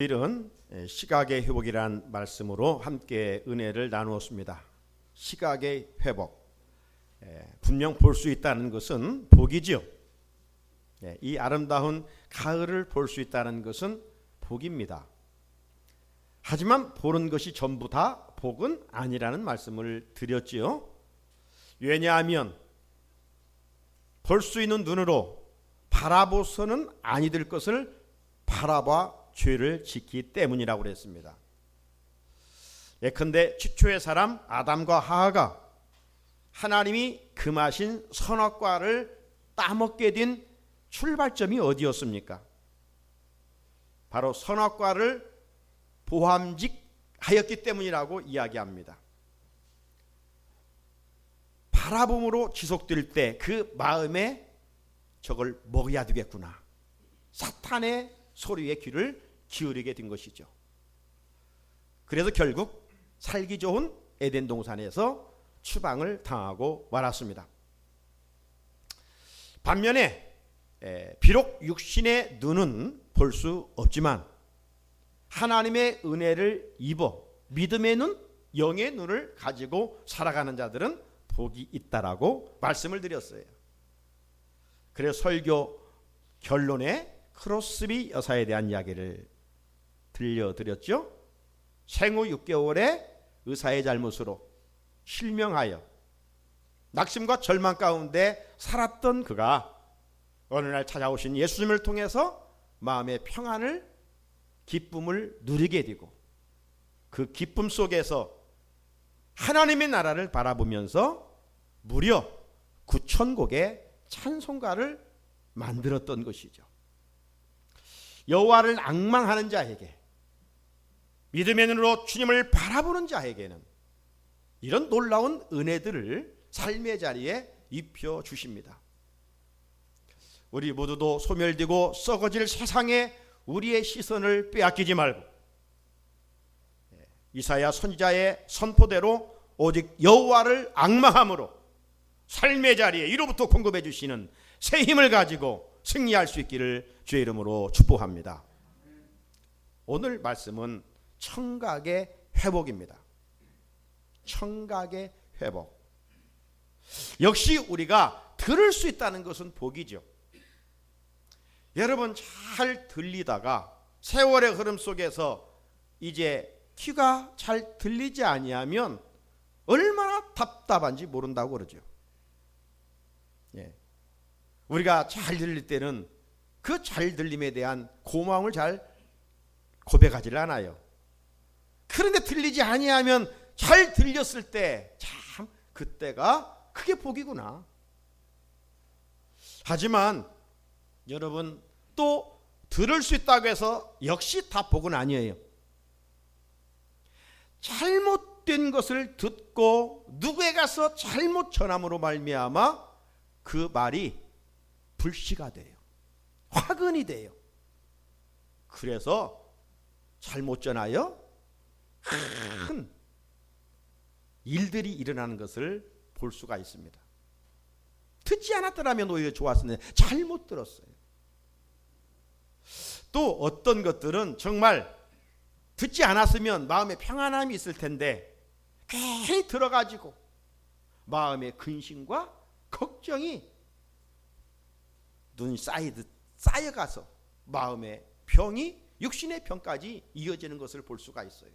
일은 시각의 회복이란 말씀으로 함께 은혜를 나누었습니다. 시각의 회복, 분명 볼 수 있다는 것은 복이지요. 이 아름다운 가을을 볼 수 있다는 것은 복입니다. 하지만 보는 것이 전부 다 복은 아니라는 말씀을 드렸지요. 왜냐하면 볼 수 있는 눈으로 바라보서는 아니 될 것을 바라봐 죄를 짓기 때문이라고 그랬습니다. 예컨대 최초의 사람 아담과 하하가 하나님이 금하신 선악과를 따먹게 된 출발점이 어디였습니까? 바로 선악과를 보함직하였기 때문이라고 이야기합니다. 바라봄으로 지속될 때 그 마음에 저걸 먹어야 되겠구나, 사탄의 소리에 귀를 기울이게 된 것이죠. 그래서 결국 살기 좋은 에덴 동산에서 추방을 당하고 말았습니다. 반면에 비록 육신의 눈은 볼 수 없지만 하나님의 은혜를 입어 믿음의 눈, 영의 눈을 가지고 살아가는 자들은 복이 있다라고 말씀을 드렸어요. 그래서 설교 결론에 크로스비 여사에 대한 이야기를 들려드렸죠. 생후 6개월에 의사의 잘못으로 실명하여 낙심과 절망 가운데 살았던 그가 어느 날 찾아오신 예수님을 통해서 마음의 평안을, 기쁨을 누리게 되고 그 기쁨 속에서 하나님의 나라를 바라보면서 무려 9,000곡의 찬송가를 만들었던 것이죠. 여호와를 앙망하는 자에게, 믿음의 눈으로 주님을 바라보는 자에게는 이런 놀라운 은혜들을 삶의 자리에 입혀 주십니다. 우리 모두도 소멸되고 썩어질 세상에 우리의 시선을 빼앗기지 말고 이사야 선지자의 선포대로 오직 여호와를 앙망함으로 삶의 자리에 이로부터 공급해 주시는 새 힘을 가지고 승리할 수 있기를 주의 이름으로 축복합니다. 오늘 말씀은 청각의 회복입니다. 청각의 회복. 역시 우리가 들을 수 있다는 것은 복이죠. 여러분, 잘 들리다가 세월의 흐름 속에서 이제 귀가 잘 들리지 아니하면 얼마나 답답한지 모른다고 그러죠. 우리가 잘 들릴 때는 그 잘 들림에 대한 고마움을 잘 고백하지 않아요. 그런데 들리지 아니하면 잘 들렸을 때 참 그때가 그게 복이구나. 하지만 여러분, 또 들을 수 있다고 해서 역시 다 복은 아니에요. 잘못된 것을 듣고 누구에 가서 잘못 전함으로 말미암아 그 말이 불씨가 돼요. 화근이 돼요. 그래서 잘못 전하여 큰 일들이 일어나는 것을 볼 수가 있습니다. 듣지 않았더라면 오히려 좋았었는데 잘못 들었어요. 또 어떤 것들은 정말 듣지 않았으면 마음에 평안함이 있을 텐데 괜히 들어가지고 마음의 근심과 걱정이 눈이 쌓여가서 마음의 병이 육신의 병까지 이어지는 것을 볼 수가 있어요.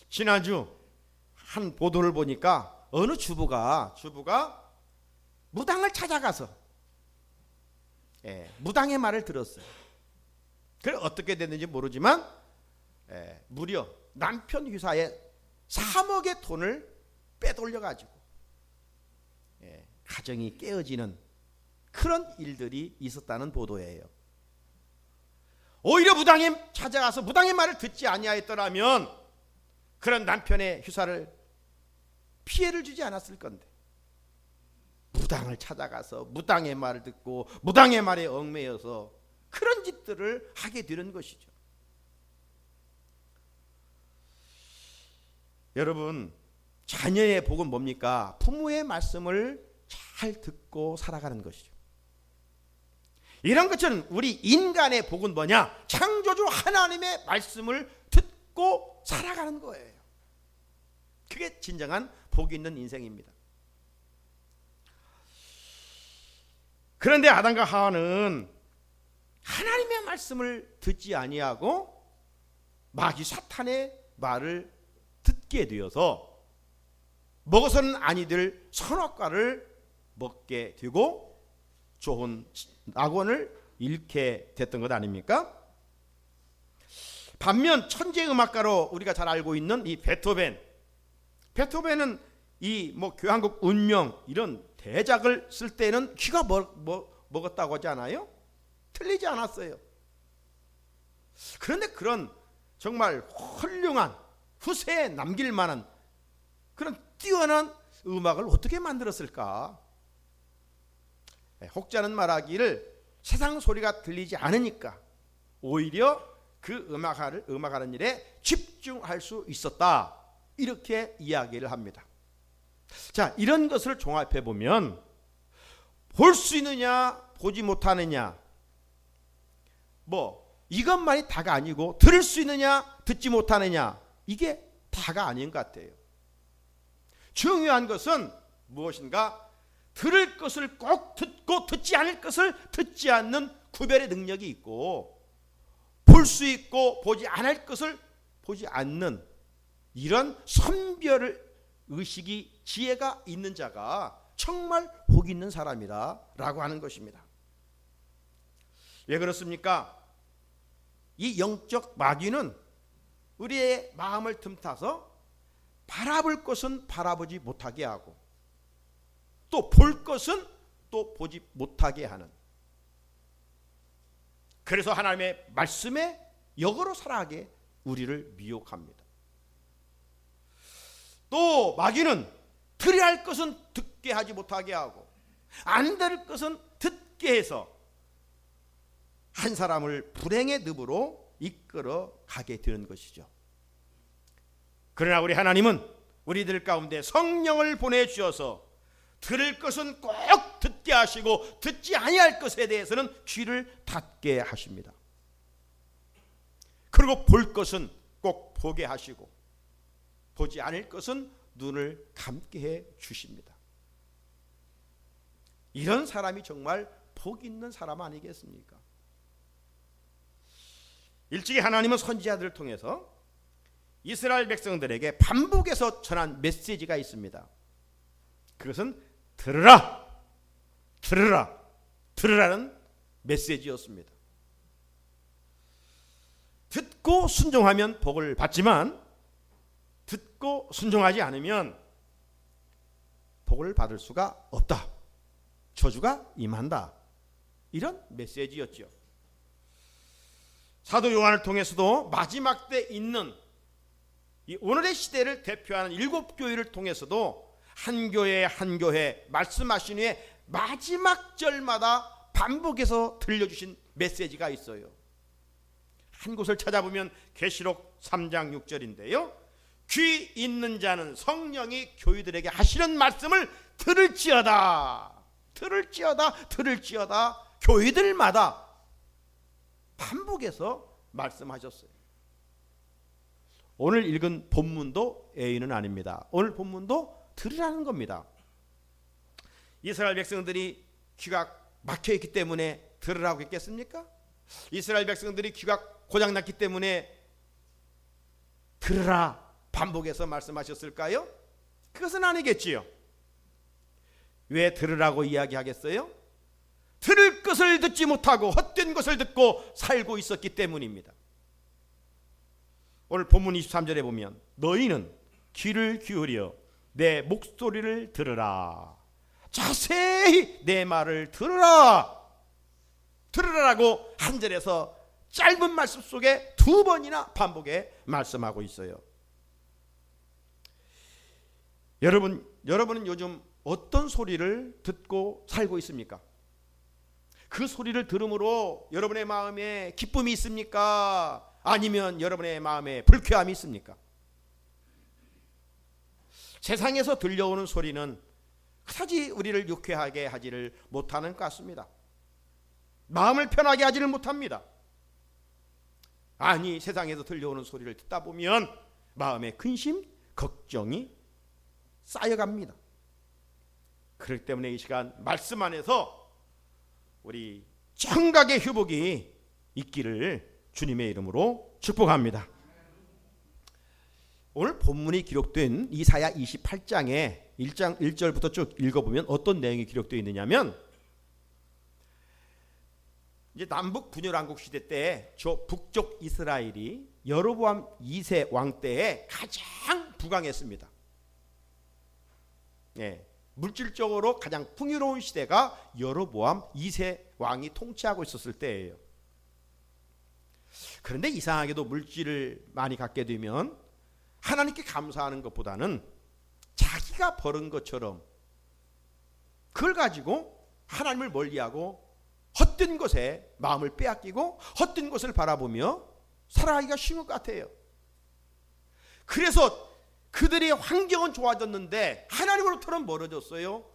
지난주 한 보도를 보니까 어느 주부가 무당을 찾아가서 무당의 말을 들었어요. 그래 어떻게 됐는지 모르지만 무려 남편 회사에 3억의 돈을 빼돌려가지고 가정이 깨어지는 그런 일들이 있었다는 보도예요. 오히려 무당에 찾아가서 무당의 말을 듣지 아니하였더라면 그런 남편의 휴사를 피해를 주지 않았을 건데 무당을 찾아가서 무당의 말을 듣고 무당의 말에 얽매여서 그런 짓들을 하게 되는 것이죠. 여러분, 자녀의 복은 뭡니까? 부모의 말씀을 잘 듣고 살아가는 것이죠. 이런 것처럼 우리 인간의 복은 뭐냐? 창조주 하나님의 말씀을 듣고 살아가는 거예요. 그게 진정한 복이 있는 인생입니다. 그런데 아담과 하와는 하나님의 말씀을 듣지 아니하고 마귀 사탄의 말을 듣게 되어서 먹어서는 아니 될 선악과를 먹게 되고 좋은 낙원을 잃게 됐던 것 아닙니까? 반면 천재 음악가로 우리가 잘 알고 있는 이 베토벤은 이 교향곡 운명 이런 대작을 쓸 때는 귀가 먹었다고 하지 않아요? 틀리지 않았어요. 그런데 그런 정말 훌륭한 후세에 남길 만한 그런 뛰어난 음악을 어떻게 만들었을까? 혹자는 말하기를 세상 소리가 들리지 않으니까 오히려 그 음악하는 일에 집중할 수 있었다, 이렇게 이야기를 합니다. 자, 이런 것을 종합해 보면 볼 수 있느냐 보지 못하느냐 이것만이 다가 아니고 들을 수 있느냐 듣지 못하느냐 이게 다가 아닌 것 같아요. 중요한 것은 무엇인가? 들을 것을 꼭 듣고 듣지 않을 것을 듣지 않는 구별의 능력이 있고, 볼 수 있고 보지 않을 것을 보지 않는 이런 선별 의식이 지혜가 있는 자가 정말 복 있는 사람이다 라고 하는 것입니다. 왜 그렇습니까? 이 영적 마귀는 우리의 마음을 틈타서 바라볼 것은 바라보지 못하게 하고 또 볼 것은 또 보지 못하게 하는, 그래서 하나님의 말씀에 역으로 살아가게 우리를 미혹합니다. 또 마귀는 들어야 할 것은 듣게 하지 못하게 하고 안 들을 것은 듣게 해서 한 사람을 불행의 늪으로 이끌어 가게 되는 것이죠. 그러나 우리 하나님은 우리들 가운데 성령을 보내주셔서 들을 것은 꼭 듣게 하시고 듣지 아니할 것에 대해서는 귀를 닫게 하십니다. 그리고 볼 것은 꼭 보게 하시고 보지 않을 것은 눈을 감게 해 주십니다. 이런 사람이 정말 복 있는 사람 아니겠습니까? 일찍이 하나님은 선지자들을 통해서 이스라엘 백성들에게 반복해서 전한 메시지가 있습니다. 그것은 들으라, 들으라, 들으라는 메시지였습니다. 듣고 순종하면 복을 받지만 듣고 순종하지 않으면 복을 받을 수가 없다, 저주가 임한다, 이런 메시지였죠. 사도 요한을 통해서도 마지막 때 있는 이 오늘의 시대를 대표하는 7교회를 통해서도 한 교회 한 교회 말씀하신 후에 마지막 절마다 반복해서 들려주신 메시지가 있어요. 한 곳을 찾아보면 계시록 3장 6절인데요. 귀 있는 자는 성령이 교회들에게 하시는 말씀을 들을지어다, 들을지어다, 들을지어다. 교회들마다 반복해서 말씀하셨어요. 오늘 읽은 본문도 A는 아닙니다. 오늘 본문도 들으라는 겁니다. 이스라엘 백성들이 귀가 막혀있기 때문에 들으라고 했겠습니까? 이스라엘 백성들이 귀가 고장났기 때문에 들으라 반복해서 말씀하셨을까요? 그것은 아니겠지요. 왜 들으라고 이야기하겠어요? 들을 것을 듣지 못하고 헛된 것을 듣고 살고 있었기 때문입니다. 오늘 본문 23절에 보면 너희는 귀를 기울여 내 목소리를 들으라, 자세히 내 말을 들으라, 들으라라고 한 절에서 짧은 말씀 속에 2번이나 반복해 말씀하고 있어요. 여러분은 요즘 어떤 소리를 듣고 살고 있습니까? 그 소리를 들음으로 여러분의 마음에 기쁨이 있습니까? 아니면 여러분의 마음에 불쾌함이 있습니까? 세상에서 들려오는 소리는 그다지 우리를 유쾌하게 하지를 못하는 것 같습니다. 마음을 편하게 하지를 못합니다. 아니, 세상에서 들려오는 소리를 듣다 보면 마음에 근심, 걱정이 쌓여갑니다. 그렇기 때문에 이 시간 말씀 안에서 우리 청각의 회복이 있기를 주님의 이름으로 축복합니다. 오늘 본문이 기록된 이사야 28장에 1절부터 쭉 읽어보면 어떤 내용이 기록되어 있느냐면, 이제 남북 분열왕국 시대 때 저 북쪽 이스라엘이 여로보암 2세 왕 때에 가장 부강했습니다. 물질적으로 가장 풍요로운 시대가 여로보암 2세 왕이 통치하고 있었을 때예요. 그런데 이상하게도 물질을 많이 갖게 되면 하나님께 감사하는 것보다는 자기가 벌은 것처럼 그걸 가지고 하나님을 멀리하고 헛된 것에 마음을 빼앗기고 헛된 것을 바라보며 살아가기가 쉬운 것 같아요. 그래서 그들의 환경은 좋아졌는데 하나님으로부터는 멀어졌어요.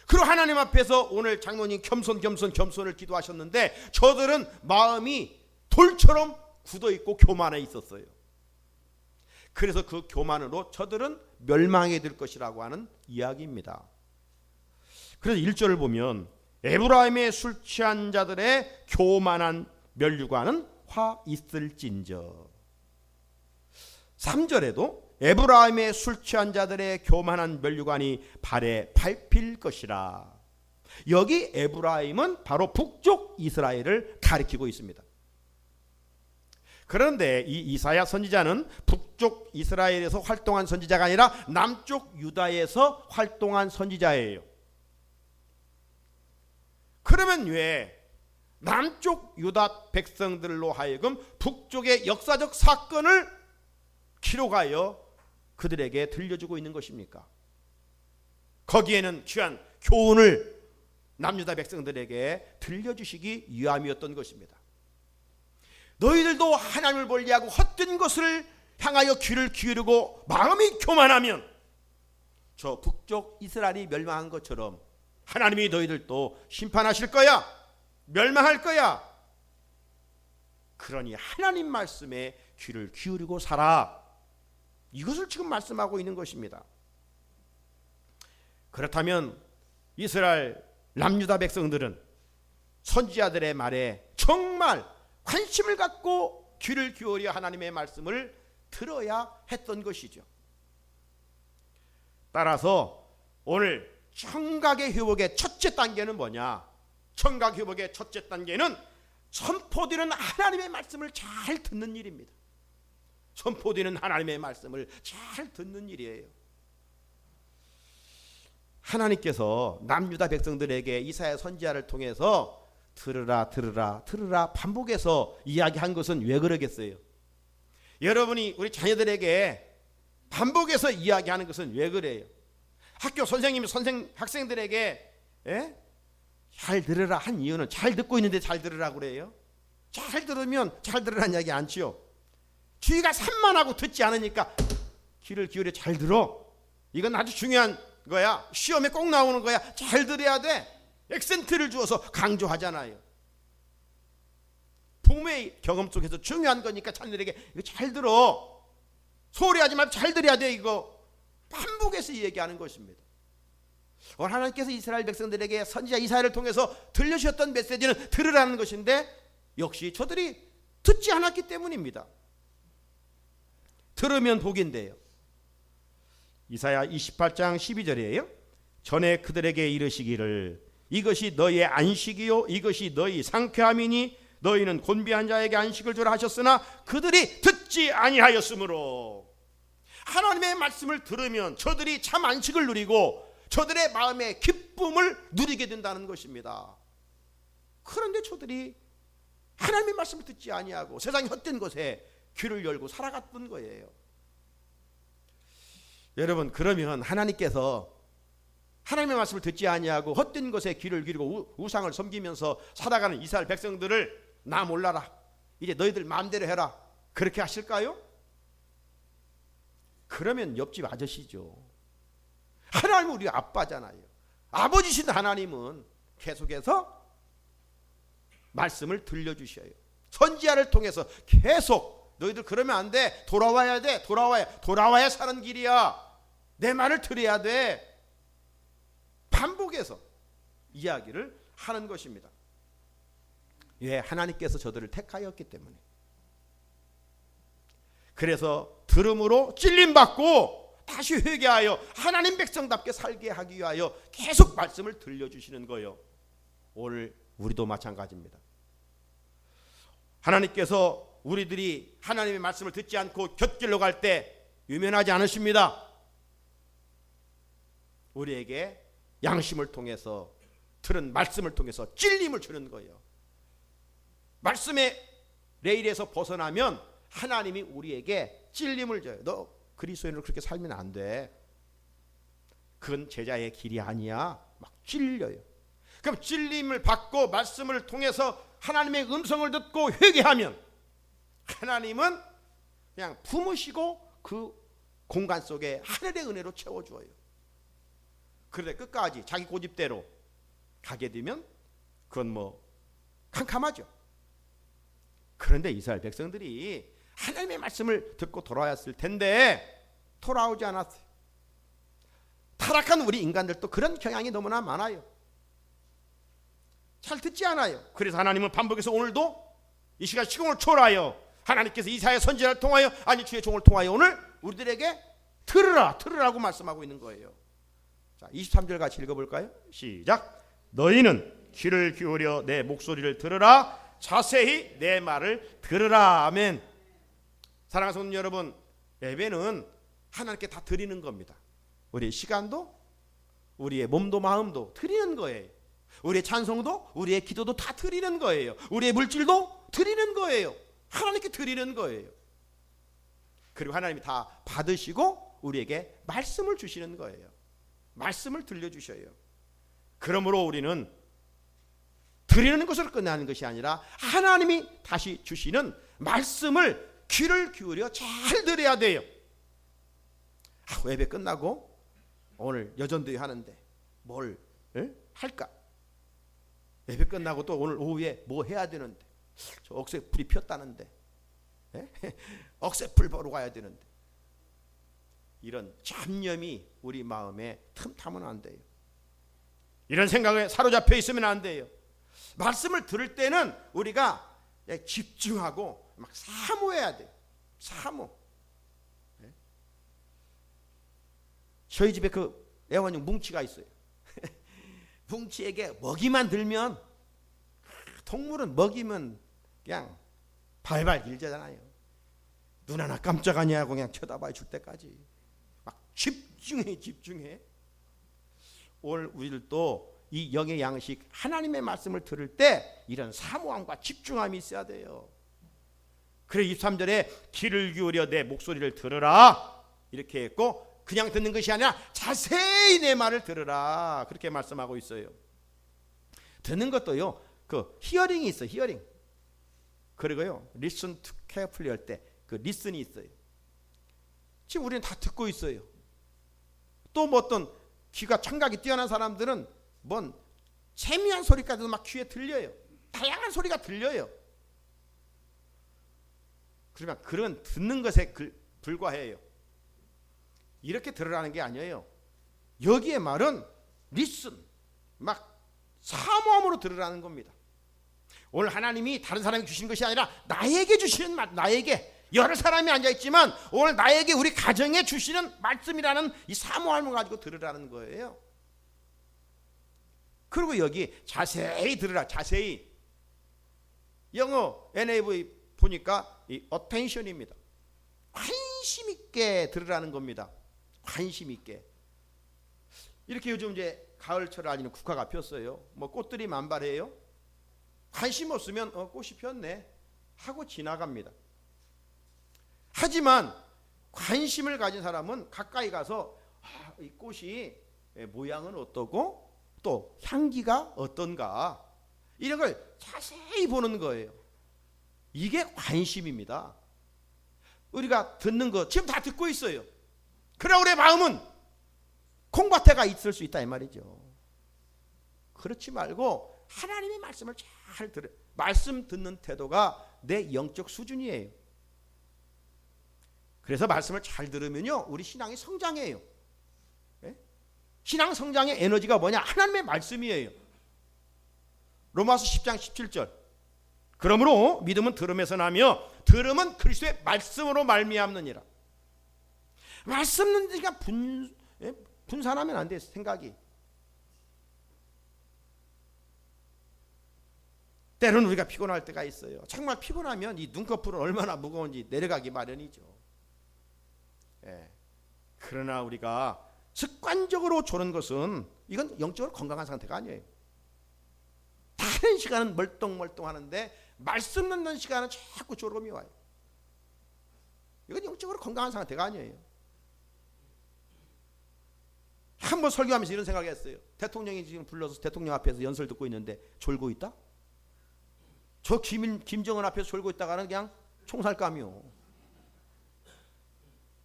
그리고 하나님 앞에서 오늘 장로님 겸손을 기도하셨는데 저들은 마음이 돌처럼 굳어있고 교만해 있었어요. 그래서 그 교만으로 저들은 멸망해 될 것이라고 하는 이야기입니다. 그래서 1절을 보면 에브라임의 술 취한 자들의 교만한 면류관은 화 있을진저. 3절에도 에브라임의 술 취한 자들의 교만한 면류관이 발에 밟힐 것이라. 여기 에브라임은 바로 북쪽 이스라엘을 가리키고 있습니다. 그런데 이 이사야 선지자는 북쪽 이스라엘에서 활동한 선지자가 아니라 남쪽 유다에서 활동한 선지자예요. 그러면 왜 남쪽 유다 백성들로 하여금 북쪽의 역사적 사건을 기록하여 그들에게 들려주고 있는 것입니까? 거기에는 귀한 교훈을 남유다 백성들에게 들려주시기 위함이었던 것입니다. 너희들도 하나님을 멀리하고 헛된 것을 향하여 귀를 기울이고 마음이 교만하면 저 북쪽 이스라엘이 멸망한 것처럼 하나님이 너희들도 심판하실 거야, 멸망할 거야. 그러니 하나님 말씀에 귀를 기울이고 살아. 이것을 지금 말씀하고 있는 것입니다. 그렇다면 이스라엘 남유다 백성들은 선지자들의 말에 정말 관심을 갖고 귀를 기울여 하나님의 말씀을 들어야 했던 것이죠. 따라서 오늘 청각의 회복의 첫째 단계는 뭐냐? 청각 회복의 첫째 단계는 선포되는 하나님의 말씀을 잘 듣는 일입니다. 선포되는 하나님의 말씀을 잘 듣는 일이에요. 하나님께서 남유다 백성들에게 이사야 선지자를 통해서 들으라 들으라 들으라 반복해서 이야기한 것은 왜 그러겠어요? 여러분이 우리 자녀들에게 반복해서 이야기하는 것은 왜 그래요? 학교 선생님이 학생들에게 잘 들으라 한 이유는 잘 듣고 있는데 잘 들으라고 그래요. 잘 들으면 잘 들으라는 이야기 않지요. 주의가 산만하고 듣지 않으니까 귀를 기울여 잘 들어. 이건 아주 중요한 거야. 시험에 꼭 나오는 거야. 잘 들어야 돼. 액센트를 주어서 강조하잖아요. 부모의 경험 속에서 중요한 거니까 자녀들에게 이거 잘 들어. 소홀히 하지 말고 잘 들어야 돼. 이거 반복해서 얘기하는 것입니다. 오늘 하나님께서 이스라엘 백성들에게 선지자 이사야를 통해서 들려주셨던 메시지는 들으라는 것인데 역시 저들이 듣지 않았기 때문입니다. 들으면 복인데요. 이사야 28장 12절이에요. 전에 그들에게 이르시기를 이것이 너희의 안식이요 이것이 너희 상쾌함이니 너희는 곤비한 자에게 안식을 주라 하셨으나 그들이 듣지 아니하였으므로. 하나님의 말씀을 들으면 저들이 참 안식을 누리고 저들의 마음의 기쁨을 누리게 된다는 것입니다. 그런데 저들이 하나님의 말씀을 듣지 아니하고 세상의 헛된 것에 귀를 열고 살아갔던 거예요. 여러분, 그러면 하나님께서 하나님의 말씀을 듣지 아니하고 헛된 것에 귀를 기울이고 우상을 섬기면서 살아가는 이스라엘 백성들을 나 몰라라, 이제 너희들 마음대로 해라, 그렇게 하실까요? 그러면 옆집 아저씨죠. 하나님은 우리 아빠잖아요. 아버지신 하나님은 계속해서 말씀을 들려주셔요. 선지자를 통해서 계속 너희들 그러면 안 돼. 돌아와야 돼. 돌아와야 사는 길이야. 내 말을 들어야 돼. 반복해서 이야기를 하는 것입니다. 왜? 하나님께서 저들을 택하였기 때문에. 그래서 들음으로 찔림받고 다시 회개하여 하나님 백성답게 살게 하기 위하여 계속 말씀을 들려주시는 거예요. 오늘 우리도 마찬가지입니다. 하나님께서 우리들이 하나님의 말씀을 듣지 않고 곁길로 갈 때 유면하지 않으십니다. 우리에게 양심을 통해서 들은 말씀을 통해서 찔림을 주는 거예요. 말씀의 레일에서 벗어나면 하나님이 우리에게 찔림을 줘요. 너 그리스도인으로 그렇게 살면 안 돼. 그건 제자의 길이 아니야. 막 찔려요. 그럼 찔림을 받고 말씀을 통해서 하나님의 음성을 듣고 회개하면 하나님은 그냥 품으시고 그 공간 속에 하늘의 은혜로 채워주어요. 그런데 끝까지 자기 고집대로 가게 되면 그건 뭐 캄캄하죠. 그런데 이스라엘 백성들이 하나님의 말씀을 듣고 돌아왔을 텐데 돌아오지 않았어요. 타락한 우리 인간들도 그런 경향이 너무나 많아요. 잘 듣지 않아요. 그래서 하나님은 반복해서 오늘도 이 시간 시공을 초월하여 하나님께서 이사야 선지자를 통하여 아니 주의 종을 통하여 오늘 우리들에게 들으라고 말씀하고 있는 거예요. 자, 23절 같이 읽어볼까요? 시작. 너희는 귀를 기울여 내 목소리를 들으라. 자세히 내 말을 들으라. 아멘. 사랑하는 성도 여러분, 예배는 하나님께 다 드리는 겁니다. 우리의 시간도 우리의 몸도 마음도 드리는 거예요. 우리의 찬송도 우리의 기도도 다 드리는 거예요. 우리의 물질도 드리는 거예요. 하나님께 드리는 거예요. 그리고 하나님이 다 받으시고 우리에게 말씀을 주시는 거예요. 말씀을 들려주셔요. 그러므로 우리는 드리는 것으로 끝나는 것이 아니라 하나님이 다시 주시는 말씀을 귀를 기울여 잘 들어야 돼요. 예배 끝나고 오늘 여전도회 하는데 뭘 할까? 예배 끝나고 또 오늘 오후에 뭐 해야 되는데 저 억새풀이 폈다는데 억새풀 보러 가야 되는데 이런 잡념이 우리 마음에 틈타면 안 돼요. 이런 생각에 사로잡혀 있으면 안 돼요. 말씀을 들을 때는 우리가 집중하고 막 사모해야 돼요. 사모. 저희 집에 그 애완용 뭉치가 있어요. 뭉치에게 먹이만 들면 동물은 먹이면 그냥 발발 길잖아요. 눈 하나 깜짝 안 하고 그냥 쳐다봐 줄 때까지 막 집중해. 오늘 우리들도 이 영의 양식 하나님의 말씀을 들을 때 이런 사모함과 집중함이 있어야 돼요. 그래 23절에 귀를 기울여 내 목소리를 들으라 이렇게 했고 그냥 듣는 것이 아니라 자세히 내 말을 들으라 그렇게 말씀하고 있어요. 듣는 것도요 그 히어링이 있어요. 히어링. 그리고요 listen to carefully 할 때 그 listen이 있어요. 지금 우리는 다 듣고 있어요. 또 뭐 어떤 귀가 청각이 뛰어난 사람들은 뭔 세미한 소리까지도 막 귀에 들려요. 다양한 소리가 들려요. 그러면 그런 듣는 것에 불과해요. 이렇게 들으라는 게 아니에요. 여기에 말은 listen, 막 사모함으로 들으라는 겁니다. 오늘 하나님이 다른 사람이 주신 것이 아니라 나에게 주시는 말, 나에게 여러 사람이 앉아있지만 오늘 나에게 우리 가정에 주시는 말씀이라는 이 사모함을 가지고 들으라는 거예요. 그리고 여기 자세히 들으라. 자세히. 영어 NIV 보니까 이 attention입니다. 관심 있게 들으라는 겁니다. 관심 있게. 이렇게 요즘 이제 가을철을 알리는 국화가 폈어요. 뭐 꽃들이 만발해요. 관심 없으면 꽃이 폈네 하고 지나갑니다. 하지만 관심을 가진 사람은 가까이 가서 이 꽃이 모양은 어떠고 또 향기가 어떤가 이런 걸 자세히 보는 거예요. 이게 관심입니다. 우리가 듣는 거 지금 다 듣고 있어요. 그러나 우리의 마음은 콩밭에가 있을 수 있다 이 말이죠. 그렇지 말고 하나님의 말씀을 잘 말씀 듣는 태도가 내 영적 수준이에요. 그래서 말씀을 잘 들으면요, 우리 신앙이 성장해요. 네? 신앙 성장의 에너지가 뭐냐? 하나님의 말씀이에요. 로마서 10장 17절. 그러므로 믿음은 들음에서 나며 들음은 그리스도의 말씀으로 말미암느니라. 말씀 듣는 시간 분산하면 안 돼, 생각이. 때로는 우리가 피곤할 때가 있어요. 정말 피곤하면 이 눈꺼풀은 얼마나 무거운지 내려가기 마련이죠. 예. 그러나 우리가 습관적으로 조는 것은 이건 영적으로 건강한 상태가 아니에요. 다른 시간은 멀뚱멀뚱하는데 말씀 듣는 시간은 자꾸 졸음이 와요. 이건 영적으로 건강한 상태가 아니에요. 한번 설교하면서 이런 생각을 했어요. 대통령이 지금 불러서 대통령 앞에서 연설 듣고 있는데 졸고 있다? 저 김정은 앞에서 졸고 있다가는 그냥 총살감이요.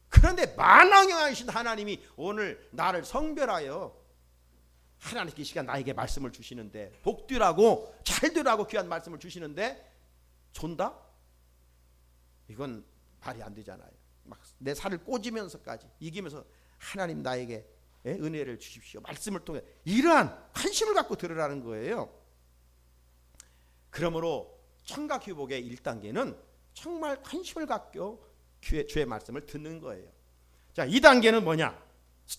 그런데 만왕영하신 하나님이 오늘 나를 성별하여 하나님께 이 시간 나에게 말씀을 주시는데, 복되라고 잘 되라고 귀한 말씀을 주시는데 존다? 이건 말이 안 되잖아요. 막 내 살을 꽂으면서까지 이기면서 하나님 나에게 은혜를 주십시오, 말씀을 통해, 이러한 관심을 갖고 들으라는 거예요. 그러므로 청각회복의 1단계는 정말 관심을 갖고 주의 말씀을 듣는 거예요. 자, 2단계는 뭐냐?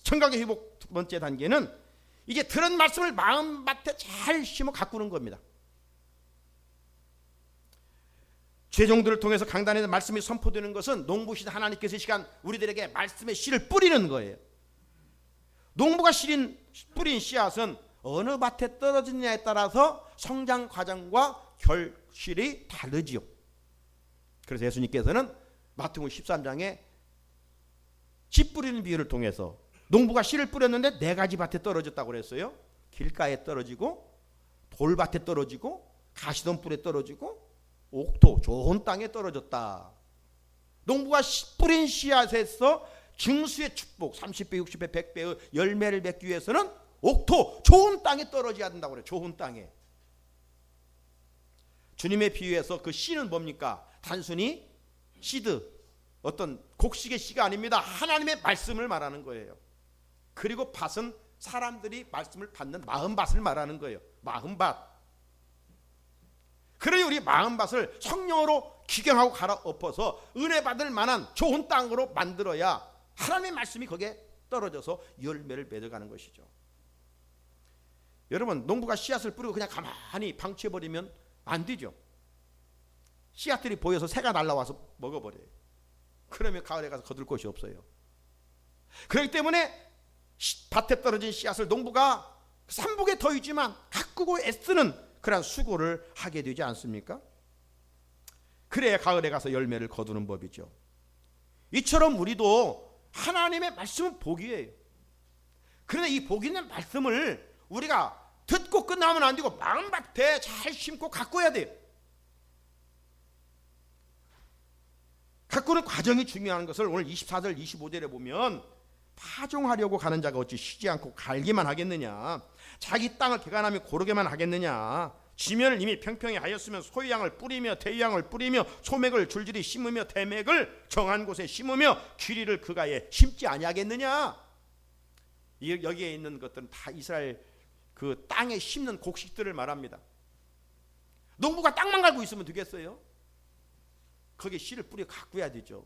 청각의 회복 두 번째 단계는 이제 들은 말씀을 마음밭에 잘 심어 가꾸는 겁니다. 죄종들을 통해서 강단에서 말씀이 선포되는 것은 농부신 하나님께서 이 시간 우리들에게 말씀의 씨를 뿌리는 거예요. 농부가 뿌린 씨앗은 어느 밭에 떨어지느냐에 따라서 성장 과정과 결실이 다르지요. 그래서 예수님께서는 마태복음 13장에 씨 뿌리는 비유를 통해서 농부가 씨를 뿌렸는데 4가지 밭에 떨어졌다고 그랬어요. 길가에 떨어지고, 돌밭에 떨어지고, 가시덤불에 떨어지고, 옥토 좋은 땅에 떨어졌다. 농부가 뿌린 씨앗에서 증수의 축복 30배, 60배, 100배의 열매를 맺기 위해서는 옥토 좋은 땅에 떨어져야 된다고 그래요. 좋은 땅에. 주님의 비유에서 그 씨는 뭡니까? 단순히 시드, 어떤 곡식의 씨가 아닙니다. 하나님의 말씀을 말하는 거예요. 그리고 밭은 사람들이 말씀을 받는 마음밭을 말하는 거예요. 마음밭. 그러니 우리 마음밭을 성령으로 기경하고 갈아엎어서 은혜 받을 만한 좋은 땅으로 만들어야 하나님의 말씀이 거기에 떨어져서 열매를 맺어가는 것이죠. 여러분, 농부가 씨앗을 뿌리고 그냥 가만히 방치해버리면 안 되죠. 씨앗들이 보여서 새가 날라와서 먹어버려요. 그러면 가을에 가서 거둘 곳이 없어요. 그렇기 때문에 밭에 떨어진 씨앗을 농부가 삼복에 더이지만 가꾸고 애쓰는 그런 수고를 하게 되지 않습니까? 그래야 가을에 가서 열매를 거두는 법이죠. 이처럼 우리도 하나님의 말씀은 복이에요. 그런데 이 복 있는 말씀을 우리가 듣고 끝나면 안 되고 마음밭에 잘 심고 가꿔야 돼요. 가꾸는 과정이 중요한 것을 오늘 24절 25절에 보면, 파종하려고 가는 자가 어찌 쉬지 않고 갈기만 하겠느냐? 자기 땅을 개간하며 고르게만 하겠느냐? 지면을 이미 평평히 하였으면 소유양을 뿌리며 대유양을 뿌리며 소맥을 줄줄이 심으며 대맥을 정한 곳에 심으며 귀리를 그가에 심지 아니하겠느냐? 여기에 있는 것들은 다 이스라엘 그 땅에 심는 곡식들을 말합니다. 농부가 땅만 갈고 있으면 되겠어요? 거기에 씨를 뿌려 가꾸어야 되죠.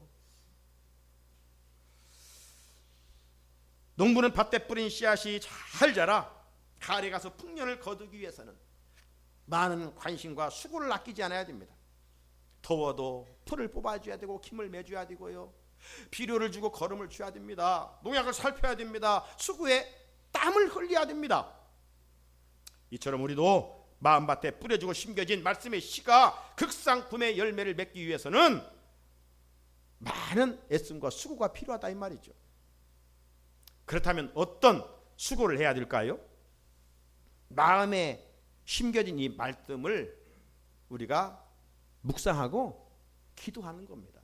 농부는 밭에 뿌린 씨앗이 잘 자라 가을에 가서 풍년을 거두기 위해서는 많은 관심과 수고를 아끼지 않아야 됩니다. 더워도 풀을 뽑아줘야 되고 김을 매줘야 되고요, 비료를 주고 거름을 줘야 됩니다. 농약을 살펴야 됩니다. 수고에 땀을 흘려야 됩니다. 이처럼 우리도 마음밭에 뿌려주고 심겨진 말씀의 씨가 극상품의 열매를 맺기 위해서는 많은 애씀과 수고가 필요하다 이 말이죠. 그렇다면 어떤 수고를 해야 될까요? 마음에 심겨진 이 말씀을 우리가 묵상하고 기도하는 겁니다.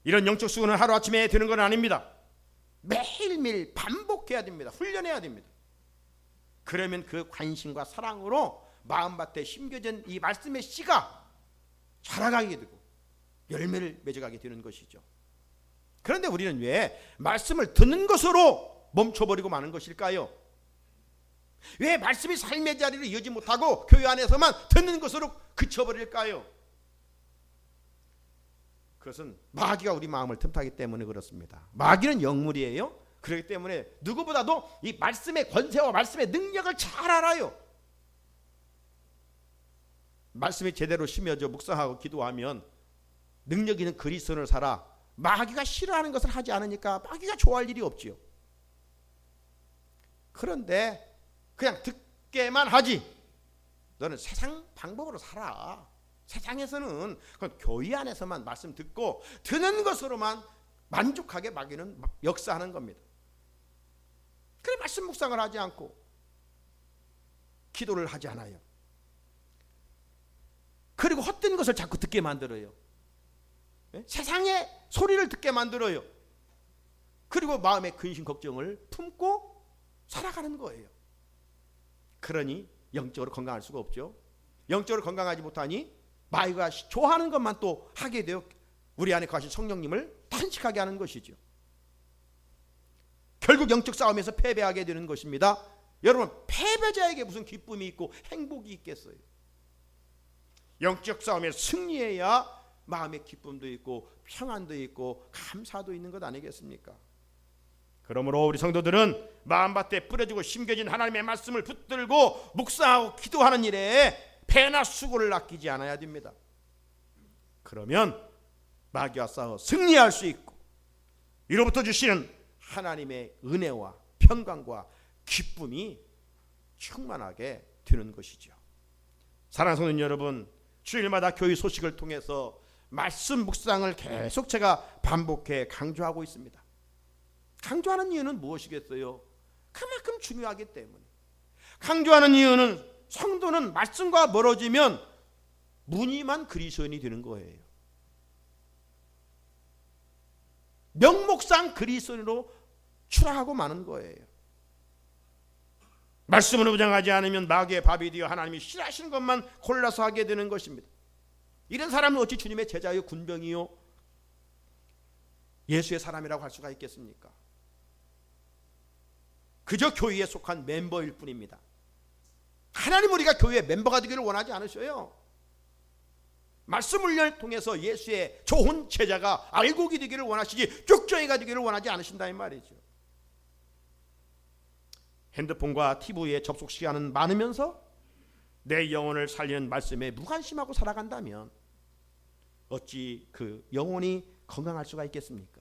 이런 영적 수고는 하루아침에 되는 건 아닙니다. 매일매일 반복해야 됩니다. 훈련해야 됩니다. 그러면 그 관심과 사랑으로 마음밭에 심겨진 이 말씀의 씨가 자라가게 되고 열매를 맺어가게 되는 것이죠. 그런데 우리는 왜 말씀을 듣는 것으로 멈춰버리고 마는 것일까요? 왜 말씀이 삶의 자리를 이어지 못하고 교회 안에서만 듣는 것으로 그쳐버릴까요? 그것은 마귀가 우리 마음을 틈타기 때문에 그렇습니다. 마귀는 영물이에요. 그렇기 때문에 누구보다도 이 말씀의 권세와 말씀의 능력을 잘 알아요. 말씀이 제대로 심어져 묵상하고 기도하면 능력 있는 그리스도인을 살아 마귀가 싫어하는 것을 하지 않으니까 마귀가 좋아할 일이 없지요. 그런데 그냥 듣게만 하지, 너는 세상 방법으로 살아. 세상에서는 그건 교회 안에서만 말씀 듣고 듣는 것으로만 만족하게 마귀는 역사하는 겁니다. 그래 말씀 묵상을 하지 않고 기도를 하지 않아요. 그리고 헛된 것을 자꾸 듣게 만들어요. 세상의 소리를 듣게 만들어요. 그리고 마음의 근심 걱정을 품고 살아가는 거예요. 그러니 영적으로 건강할 수가 없죠. 영적으로 건강하지 못하니 마귀가 좋아하는 것만 또 하게 되어 우리 안에 거하신 성령님을 탄식하게 하는 것이죠. 결국 영적 싸움에서 패배하게 되는 것입니다. 여러분, 패배자에게 무슨 기쁨이 있고 행복이 있겠어요? 영적 싸움에 승리해야 마음의 기쁨도 있고 평안도 있고 감사도 있는 것 아니겠습니까? 그러므로 우리 성도들은 마음밭에 뿌려지고 심겨진 하나님의 말씀을 붙들고 묵상하고 기도하는 일에 배나 수고를 아끼지 않아야 됩니다. 그러면 마귀와 싸워 승리할 수 있고 이로부터 주시는 하나님의 은혜와 평강과 기쁨이 충만하게 되는 것이죠. 사랑하는 성도 여러분, 주일마다 교회 소식을 통해서 말씀 묵상을 계속 제가 반복해 강조하고 있습니다. 강조하는 이유는 무엇이겠어요? 그만큼 중요하기 때문에. 강조하는 이유는 성도는 말씀과 멀어지면 무늬만 그리스도인이 되는 거예요. 명목상 그리스도인으로 추락하고 마는 거예요. 말씀으로 무장하지 않으면 마귀의 밥이 되어 하나님이 싫어하시는 것만 골라서 하게 되는 것입니다. 이런 사람은 어찌 주님의 제자요 군병이요 예수의 사람이라고 할 수가 있겠습니까? 그저 교회에 속한 멤버일 뿐입니다. 하나님 우리가 교회의 멤버가 되기를 원하지 않으셔요. 말씀 훈련을 통해서 예수의 좋은 제자가 알곡이 되기를 원하시지 쭉정이가 되기를 원하지 않으신다 이 말이죠. 핸드폰과 TV에 접속 시간은 많으면서 내 영혼을 살리는 말씀에 무관심하고 살아간다면 어찌 그 영혼이 건강할 수가 있겠습니까?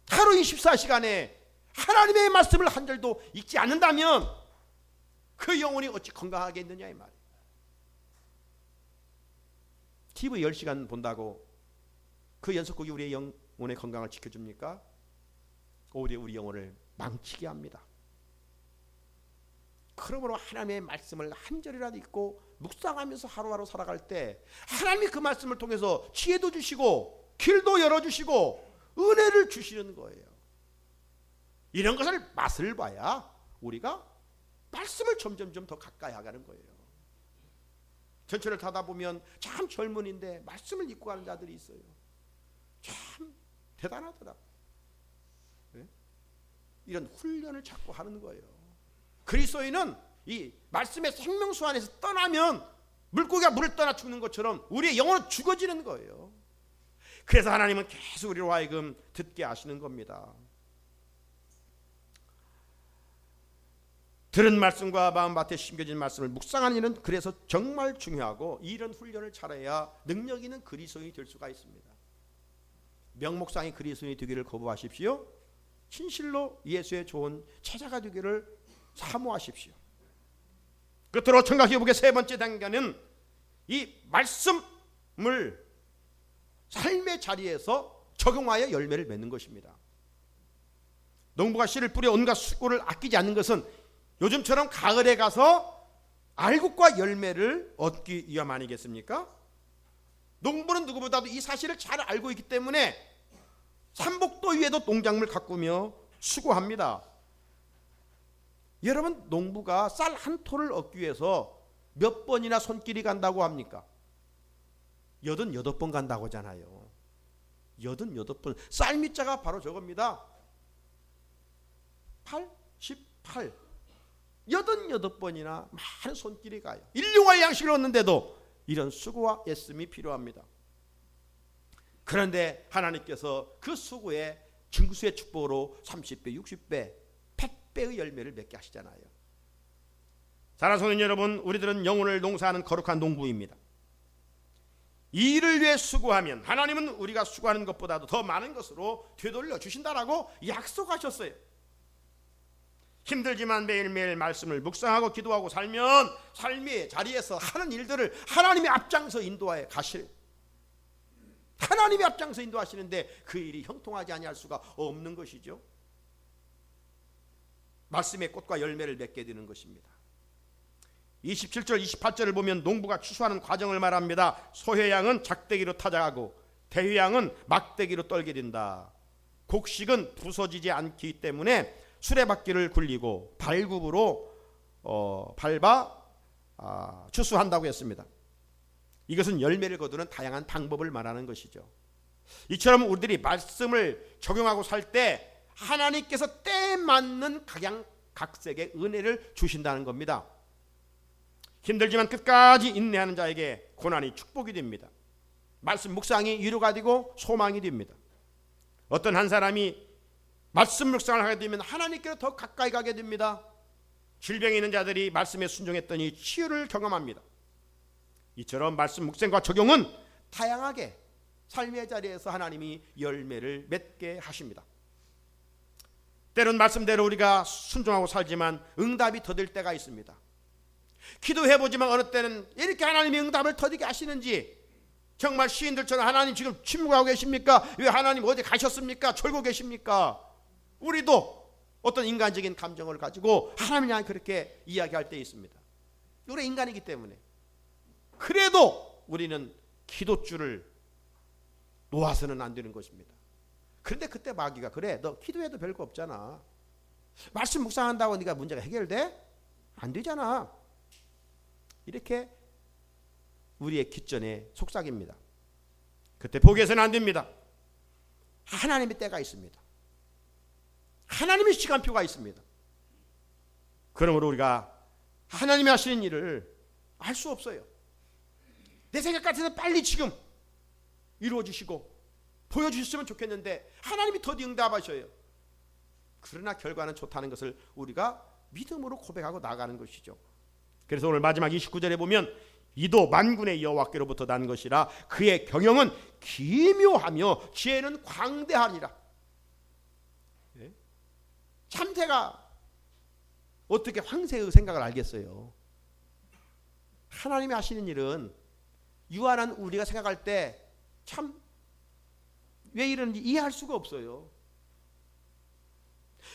하루 24시간에 하나님의 말씀을 한 절도 읽지 않는다면 그 영혼이 어찌 건강하겠느냐 이 말이에요. TV 10시간 본다고 그 연속극이 우리의 영혼의 건강을 지켜줍니까? 오히려 우리 영혼을 망치게 합니다. 그러므로 하나님의 말씀을 한 절이라도 읽고 묵상하면서 하루하루 살아갈 때 하나님이 그 말씀을 통해서 지혜도 주시고 길도 열어주시고 은혜를 주시는 거예요. 이런 것을 맛을 봐야 우리가 말씀을 점점점 더 가까이 하가는 거예요. 전철을 타다 보면 참 젊은인데 말씀을 읽고 가는 자들이 있어요. 참 대단하더라. 네? 이런 훈련을 자꾸 하는 거예요. 그리스도인은 이 말씀의 생명수 안에서 떠나면 물고기가 물을 떠나 죽는 것처럼 우리의 영혼은 죽어지는 거예요. 그래서 하나님은 계속 우리로 하여금 듣게 하시는 겁니다. 들은 말씀과 마음밭에 심겨진 말씀을 묵상하는 일은 그래서 정말 중요하고 이런 훈련을 잘해야 능력 있는 그리스도인이 될 수가 있습니다. 명목상의 그리스도인이 되기를 거부하십시오. 진실로 예수의 좋은 제자가 되기를 사모하십시오. 끝으로 청각회복의 세 번째 단계는 이 말씀을 삶의 자리에서 적용하여 열매를 맺는 것입니다. 농부가 씨를 뿌려 온갖 수고를 아끼지 않는 것은 요즘처럼 가을에 가서 알곡과 열매를 얻기 위함 아니겠습니까? 농부는 누구보다도 이 사실을 잘 알고 있기 때문에 삼복도 위에도 농작물 가꾸며 수고합니다. 여러분, 농부가 쌀 한 톨을 얻기 위해서 몇 번이나 손길이 간다고 합니까? 88번 간다고 하잖아요. 88번. 쌀 밑자가 바로 저겁니다. 88. 88번이나 많은 손길이 가요. 일용할 양식을 얻는데도 이런 수고와 애씀이 필요합니다. 그런데 하나님께서 그 수고의 증수의 축복으로 30배, 60배, 100배의 열매를 맺게 하시잖아요. 사랑하는 성도 여러분, 우리들은 영혼을 농사하는 거룩한 농부입니다. 이 일을 위해 수고하면 하나님은 우리가 수고하는 것보다도 더 많은 것으로 되돌려 주신다라고 약속하셨어요. 힘들지만 매일매일 말씀을 묵상하고 기도하고 살면 삶의 자리에서 하는 일들을 하나님이 앞장서 인도하여 가실, 하나님이 앞장서 인도하시는데 그 일이 형통하지 아니할 수가 없는 것이죠. 말씀의 꽃과 열매를 맺게 되는 것입니다. 27절 28절을 보면 농부가 추수하는 과정을 말합니다. 소회양은 작대기로 타작하고 대회양은 막대기로 떨게 된다. 곡식은 부서지지 않기 때문에 수레바퀴를 굴리고 발굽으로 밟아 추수한다고 했습니다. 이것은 열매를 거두는 다양한 방법을 말하는 것이죠. 이처럼 우리들이 말씀을 적용하고 살 때 하나님께서 때에 맞는 각양각색의 은혜를 주신다는 겁니다. 힘들지만 끝까지 인내하는 자에게 고난이 축복이 됩니다. 말씀 묵상이 위로가 되고 소망이 됩니다. 어떤 한 사람이 말씀 묵상을 하게 되면 하나님께로 더 가까이 가게 됩니다. 질병이 있는 자들이 말씀에 순종했더니 치유를 경험합니다. 이처럼 말씀 묵상과 적용은 다양하게 삶의 자리에서 하나님이 열매를 맺게 하십니다. 때론 말씀대로 우리가 순종하고 살지만 응답이 더딜 때가 있습니다. 기도해보지만 어느 때는 이렇게 하나님이 응답을 더디게 하시는지, 정말 시인들처럼 하나님 지금 침묵하고 계십니까? 왜 하나님 어디 가셨습니까? 졸고 계십니까? 우리도 어떤 인간적인 감정을 가지고 하나님을 향해 그렇게 이야기할 때 있습니다. 우리 인간이기 때문에. 그래도 우리는 기도줄을 놓아서는 안 되는 것입니다. 그런데 그때 마귀가 그래, 너 기도해도 별거 없잖아. 말씀 묵상한다고 네가 문제가 해결돼? 안 되잖아. 이렇게 우리의 기전에 속삭입니다. 그때 포기해서는 안 됩니다. 하나님의 때가 있습니다. 하나님의 시간표가 있습니다. 그러므로 우리가 하나님이 하시는 일을 알 수 없어요. 내 생각 같아서 빨리 지금 이루어지시고 보여주셨으면 좋겠는데 하나님이 더디 응답하셔요. 그러나 결과는 좋다는 것을 우리가 믿음으로 고백하고 나가는 것이죠. 그래서 오늘 마지막 29절에 보면 이도 만군의 여호와께로부터 난 것이라 그의 경영은 기묘하며 지혜는 광대하니라. 참새가 어떻게 황새의 생각을 알겠어요? 하나님이 하시는 일은 유한한 우리가 생각할 때 참 왜 이러는지 이해할 수가 없어요.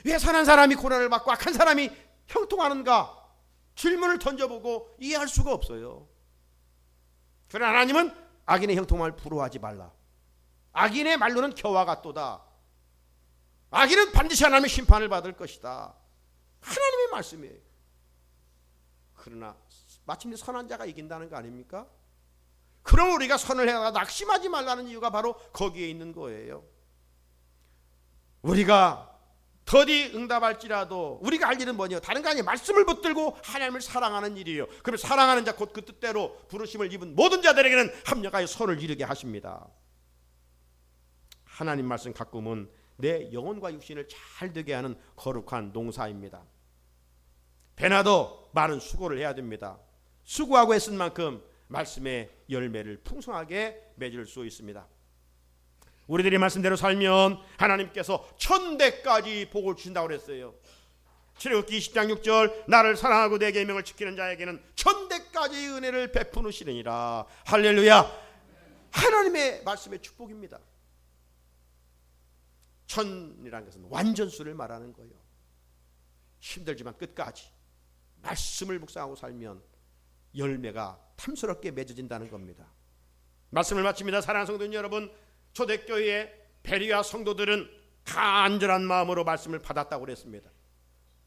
왜 선한 사람이 고난을 받고 악한 사람이 형통하는가 질문을 던져보고 이해할 수가 없어요. 그러나 하나님은 악인의 형통함을 부러워하지 말라. 악인의 말로는 겨와 같도다. 악인은 반드시 하나님의 심판을 받을 것이다. 하나님의 말씀이에요. 그러나 마침내 선한 자가 이긴다는 거 아닙니까? 그럼 우리가 선을 해야 낙심하지 말라는 이유가 바로 거기에 있는 거예요. 우리가 더디 응답할지라도 우리가 할 일은 뭐냐? 다른 거 아니에요. 말씀을 붙들고 하나님을 사랑하는 일이에요. 그러면 사랑하는 자 곧 그 뜻대로 부르심을 입은 모든 자들에게는 합력하여 선을 이루게 하십니다. 하나님 말씀 가꾸면 내 영혼과 육신을 잘 되게 하는 거룩한 농사입니다. 배나도 많은 수고를 해야 됩니다. 수고하고 애쓴 만큼 말씀의 열매를 풍성하게 맺을 수 있습니다. 우리들이 말씀대로 살면 하나님께서 1000대까지 복을 주신다고 그랬어요. 출애굽기 20장 6절 나를 사랑하고 내 계명을 지키는 자에게는 1000대까지의 은혜를 베푸시느니라. 할렐루야. 하나님의 말씀의 축복입니다. 1000이라는 것은 완전수를 말하는 거예요. 힘들지만 끝까지 말씀을 묵상하고 살면 열매가 탐스럽게 맺어진다는 겁니다. 말씀을 마칩니다. 사랑하는 성도 여러분, 초대교회의 베리아 성도들은 간절한 마음으로 말씀을 받았다고 그랬습니다.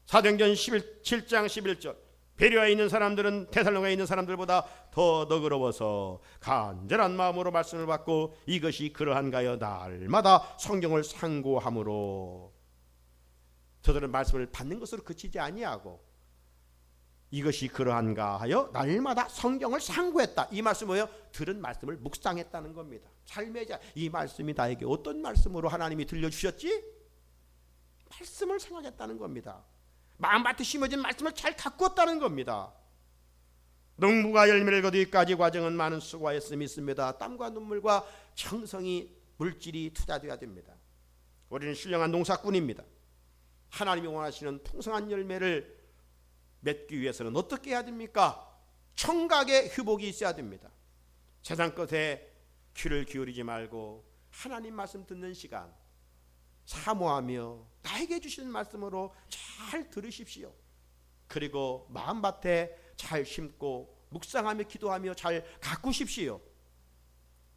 사도행전 7장 11절 베레아에 있는 사람들은 데살로니가에 있는 사람들보다 더 너그러워서 간절한 마음으로 말씀을 받고 이것이 그러한가요 날마다 성경을 상고함으로 저들은 말씀을 받는 것으로 그치지 아니하고 이것이 그러한가 하여 날마다 성경을 상고했다. 이 말씀은 뭐예요? 들은 말씀을 묵상했다는 겁니다. 삶의 자, 이 말씀이 나에게 어떤 말씀으로 하나님이 들려주셨지? 말씀을 생각했다는 겁니다. 마음밭에 심어진 말씀을 잘 가꾸었다는 겁니다. 농부가 열매를 거두기까지 과정은 많은 수고하였음이 있습니다. 땀과 눈물과 정성이 물질이 투자되어야 됩니다. 우리는 신령한 농사꾼입니다. 하나님이 원하시는 풍성한 열매를 맺기 위해서는 어떻게 해야 됩니까? 청각의 휴복이 있어야 됩니다. 세상 것에 귀를 기울이지 말고 하나님 말씀 듣는 시간 사모하며 나에게 주시는 말씀으로 잘 들으십시오. 그리고 마음밭에 잘 심고 묵상하며 기도하며 잘 가꾸십시오.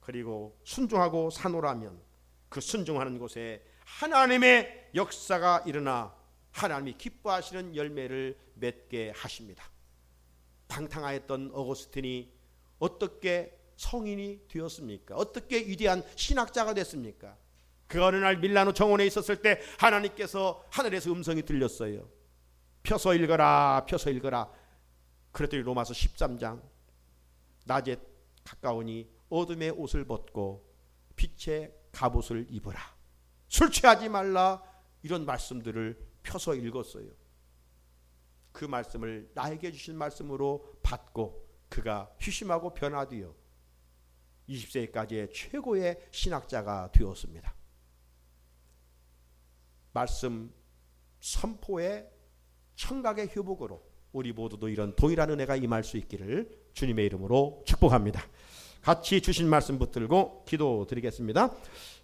그리고 순종하고 사노라면 그 순종하는 곳에 하나님의 역사가 일어나 하나님이 기뻐하시는 열매를 맺게 하십니다. 방탕하였던 어거스틴이 어떻게 성인이 되었습니까? 어떻게 위대한 신학자가 됐습니까? 그 어느 날 밀라노 정원에 있었을 때 하나님께서 하늘에서 음성이 들렸어요. 펴서 읽어라, 펴서 읽어라. 그랬더니 로마서 13장 낮에 가까우니 어둠의 옷을 벗고 빛의 갑옷을 입어라. 술 취하지 말라. 이런 말씀들을 펴서 읽었어요. 그 말씀을 나에게 주신 말씀으로 받고 그가 휴심하고 변화되어 20세까지의 최고의 신학자가 되었습니다. 말씀 선포의 청각의 휴복으로 우리 모두도 이런 동일한 은혜가 임할 수 있기를 주님의 이름으로 축복합니다. 같이 주신 말씀 붙들고 기도드리겠습니다.